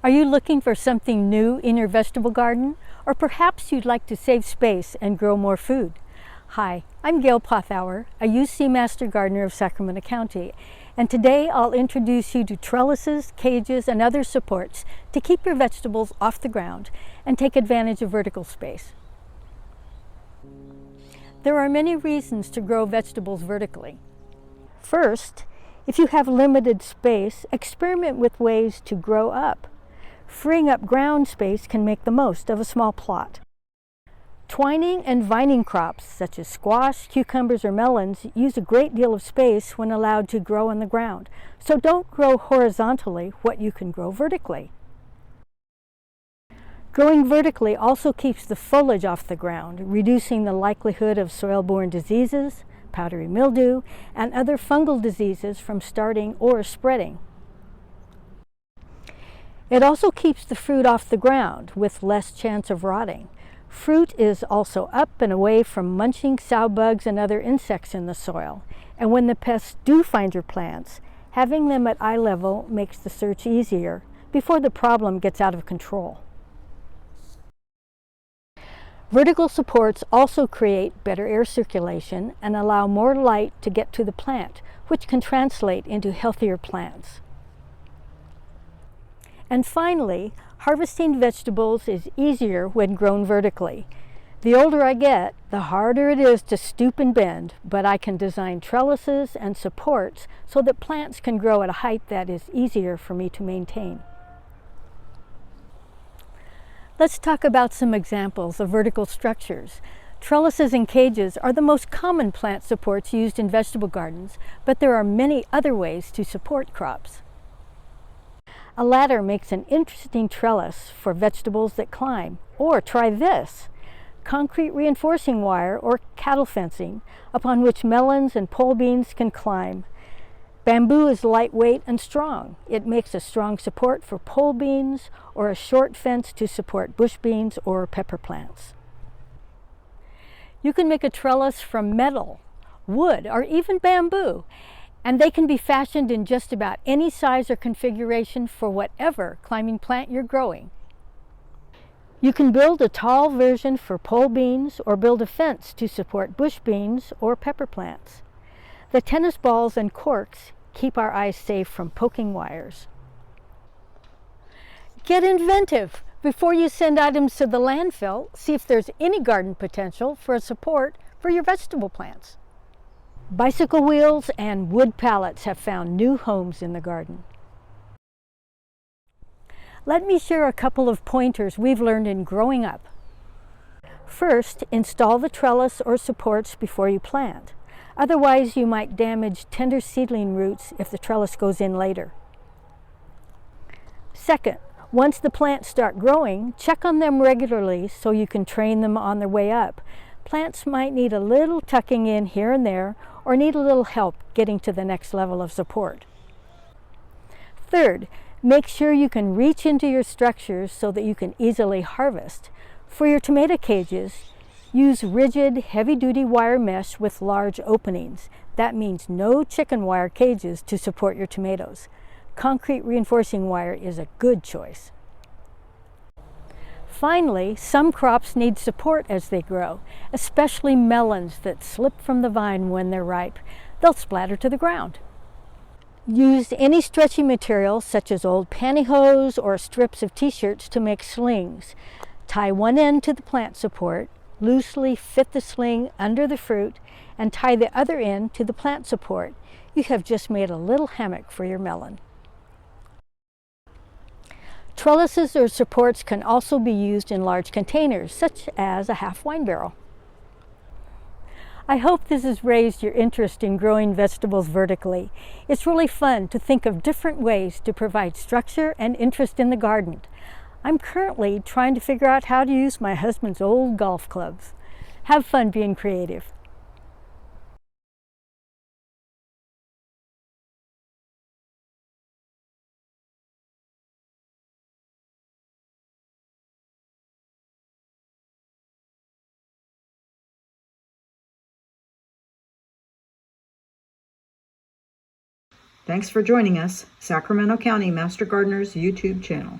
Are you looking for something new in your vegetable garden? Or perhaps you'd like to save space and grow more food? Hi, I'm Gail Pothour, a UC Master Gardener of Sacramento County, and today I'll introduce you to trellises, cages, and other supports to keep your vegetables off the ground and take advantage of vertical space. There are many reasons to grow vegetables vertically. First, if you have limited space, experiment with ways to grow up. Freeing up ground space can make the most of a small plot. Twining and vining crops, such as squash, cucumbers, or melons, use a great deal of space when allowed to grow on the ground. So don't grow horizontally what you can grow vertically. Growing vertically also keeps the foliage off the ground, reducing the likelihood of soil-borne diseases, powdery mildew, and other fungal diseases from starting or spreading. It also keeps the fruit off the ground with less chance of rotting. Fruit is also up and away from munching sow bugs and other insects in the soil. And when the pests do find your plants, having them at eye level makes the search easier before the problem gets out of control. Vertical supports also create better air circulation and allow more light to get to the plant, which can translate into healthier plants. And finally, harvesting vegetables is easier when grown vertically. The older I get, the harder it is to stoop and bend, but I can design trellises and supports so that plants can grow at a height that is easier for me to maintain. Let's talk about some examples of vertical structures. Trellises and cages are the most common plant supports used in vegetable gardens, but there are many other ways to support crops. A ladder makes an interesting trellis for vegetables that climb. Or try this, concrete reinforcing wire or cattle fencing upon which melons and pole beans can climb. Bamboo is lightweight and strong. It makes a strong support for pole beans or a short fence to support bush beans or pepper plants. You can make a trellis from metal, wood, or even bamboo, and they can be fashioned in just about any size or configuration for whatever climbing plant you're growing. You can build a tall version for pole beans or build a fence to support bush beans or pepper plants. The tennis balls and corks keep our eyes safe from poking wires. Get inventive! Before you send items to the landfill, see if there's any garden potential for a support for your vegetable plants. Bicycle wheels and wood pallets have found new homes in the garden. Let me share a couple of pointers we've learned in growing up. First, install the trellis or supports before you plant. Otherwise, you might damage tender seedling roots if the trellis goes in later. Second, once the plants start growing, check on them regularly so you can train them on their way up. Plants might need a little tucking in here and there, or need a little help getting to the next level of support. Third, make sure you can reach into your structures so that you can easily harvest. For your tomato cages, use rigid, heavy-duty wire mesh with large openings. That means no chicken wire cages to support your tomatoes. Concrete reinforcing wire is a good choice. Finally, some crops need support as they grow, especially melons that slip from the vine when they're ripe. They'll splatter to the ground. Use any stretchy material such as old pantyhose or strips of t-shirts to make slings. Tie one end to the plant support, loosely fit the sling under the fruit, and tie the other end to the plant support. You have just made a little hammock for your melon. Trellises or supports can also be used in large containers, such as a half wine barrel. I hope this has raised your interest in growing vegetables vertically. It's really fun to think of different ways to provide structure and interest in the garden. I'm currently trying to figure out how to use my husband's old golf clubs. Have fun being creative. Thanks for joining us, Sacramento County Master Gardeners YouTube channel.